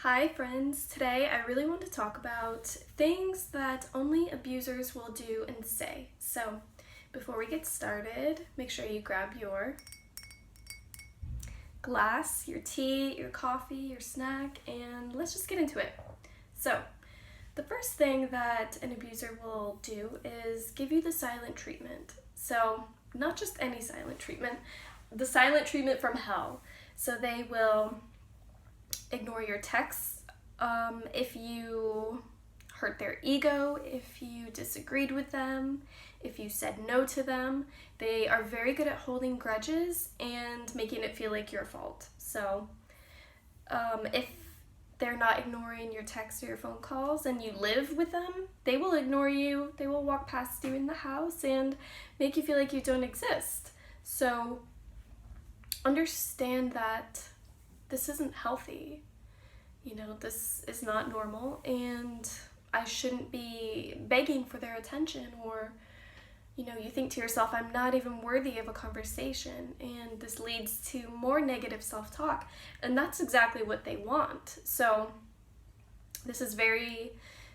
Hi friends, today I really want to talk about things that only abusers will do and say. So before we get started, make sure you grab your glass, your tea, your coffee, your snack, and let's just get into it. So the first thing that an abuser will do is give you the silent treatment. So not just any silent treatment, the silent treatment from hell. So they will ignore your texts if you hurt their ego, if you disagreed with them, if you said no to them. They are very good at holding grudges and making it feel like your fault. So if they're not ignoring your texts or your phone calls and you live with them, they will ignore you. They will walk past you in the house and make you feel like you don't exist. So understand that this isn't healthy. This is not normal, and I shouldn't be begging for their attention, or you think to yourself, I'm not even worthy of a conversation, and this leads to more negative self-talk, and that's exactly what they want. So this is very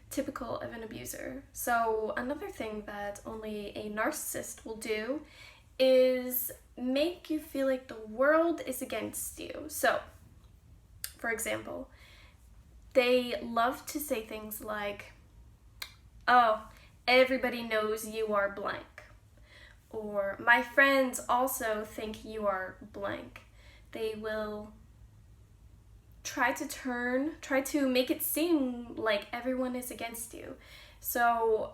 typical of an abuser. So another thing that only a narcissist will do is make you feel like the world is against you. So for example, they love to say things like, oh, everybody knows you are blank, or my friends also think you are blank. They will try to make it seem like everyone is against you. So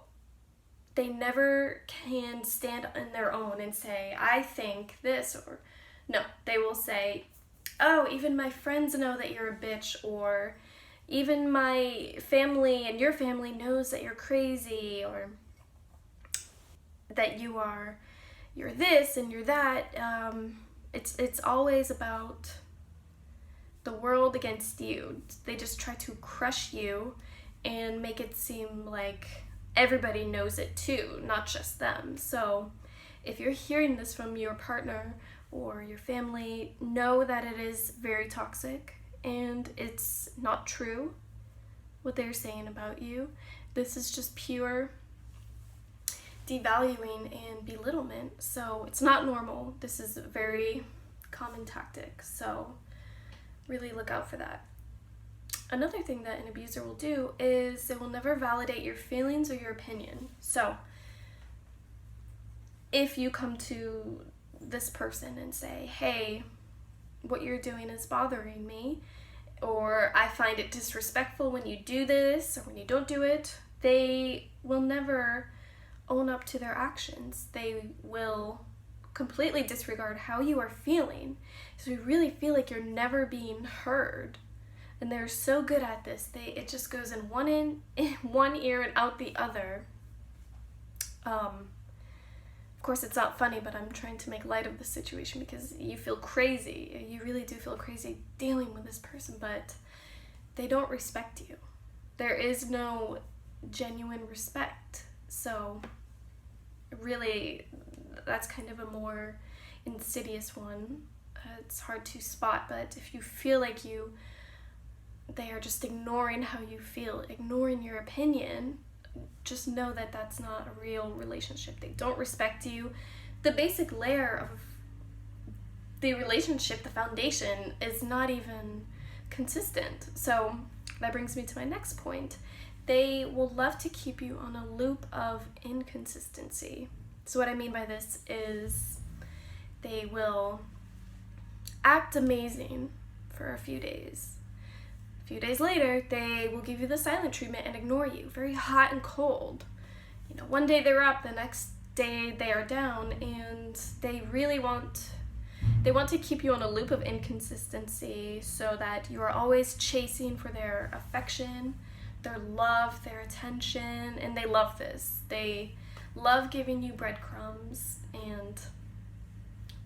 they never can stand on their own and say, I think this, or no, they will say, oh, even my friends know that you're a bitch, or even my family and your family knows that you're crazy, or that you're this and you're that. It's always about the world against you. They just try to crush you and make it seem like everybody knows it too, not just them. So if you're hearing this from your partner or your family, know that it is very toxic and it's not true what they're saying about you. This is just pure devaluing and belittlement. So it's not normal. This is a very common tactic. So really look out for that. Another thing that an abuser will do is they will never validate your feelings or your opinion. So if you come to this person and say, hey, what you're doing is bothering me, or I find it disrespectful when you do this or when you don't do it, they will never own up to their actions. They will completely disregard how you are feeling. So you really feel like you're never being heard. And they're so good at this. It just goes in one ear and out the other. Of course, it's not funny, but I'm trying to make light of the situation because you feel crazy. You really do feel crazy dealing with this person, but they don't respect you. There is no genuine respect. So really, that's kind of a more insidious one. It's hard to spot, but if you feel like they are just ignoring how you feel, ignoring your opinion, just know that that's not a real relationship. They don't respect you. The basic layer of the relationship, the foundation, is not even consistent. So that brings me to my next point. They will love to keep you on a loop of inconsistency. So what I mean by this is they will act amazing for a few days. A few days later, they will give you the silent treatment and ignore you, very hot and cold. One day they're up, the next day they are down, and they really want to keep you on a loop of inconsistency so that you are always chasing for their affection, their love, their attention, and they love this. They love giving you breadcrumbs and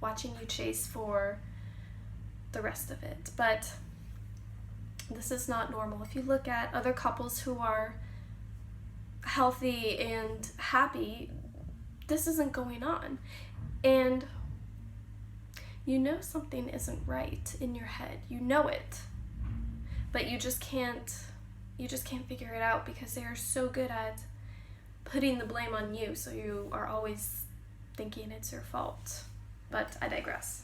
watching you chase for the rest of it. But this is not normal. If you look at other couples who are healthy and happy, this isn't going on. And something isn't right in your head. You know it. but you just can't figure it out because they are so good at putting the blame on you, so you are always thinking it's your fault. But I digress.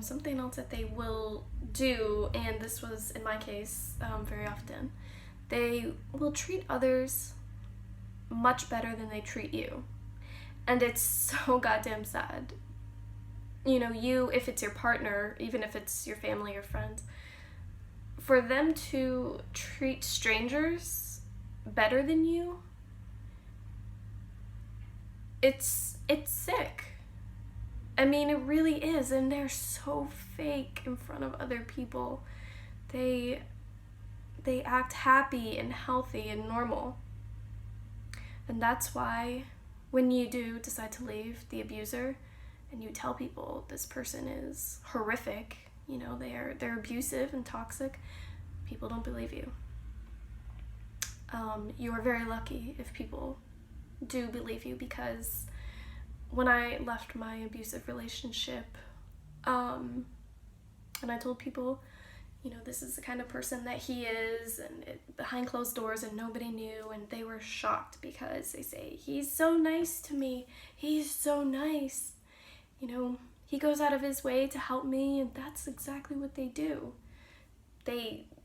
Something else that they will do, and this was in my case very often, they will treat others much better than they treat you. And it's so goddamn sad. You know, if it's your partner, even if it's your family or friends, for them to treat strangers better than you, it's sick. I mean, it really is, and they're so fake in front of other people. They act happy and healthy and normal. And that's why when you do decide to leave the abuser and you tell people this person is horrific, you know, they're abusive and toxic, people don't believe you. You are very lucky if people do believe you, because when I left my abusive relationship, and I told people, you know, this is the kind of person that he is, and behind closed doors, and nobody knew, and they were shocked because they say, he's so nice to me, he's so nice, you know, he goes out of his way to help me, and that's exactly what they do.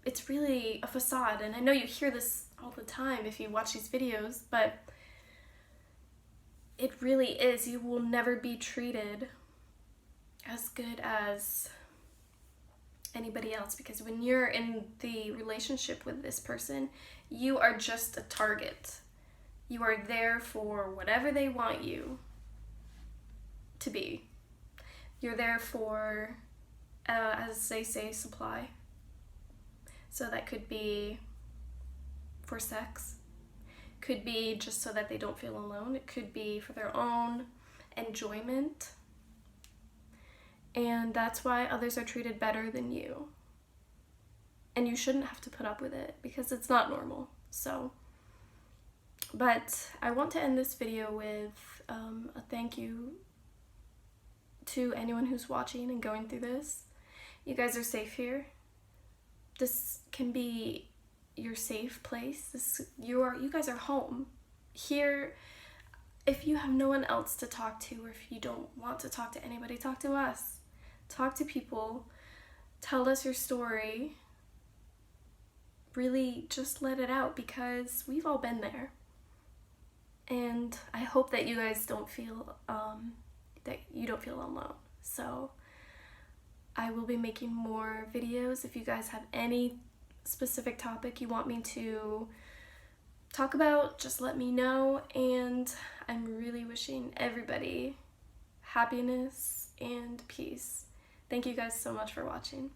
It's really a facade, and I know you hear this all the time if you watch these videos, but it really is. You will never be treated as good as anybody else, because when you're in the relationship with this person, you are just a target. You are there for whatever they want you to be. You're there for, as they say, supply. So that could be for sex, could be just so that they don't feel alone, it could be for their own enjoyment. And that's why others are treated better than you. And you shouldn't have to put up with it, because it's not normal. So, but I want to end this video with a thank you to anyone who's watching and going through this. You guys are safe here. This can be your safe place. You guys are home. Here, if you have no one else to talk to, or if you don't want to talk to anybody, talk to us. Talk to people. Tell us your story. Really just let it out, because we've all been there. And I hope that you guys don't feel alone. So I will be making more videos. If you guys have any specific topic you want me to talk about, just let me know. And I'm really wishing everybody happiness and peace. Thank you guys so much for watching.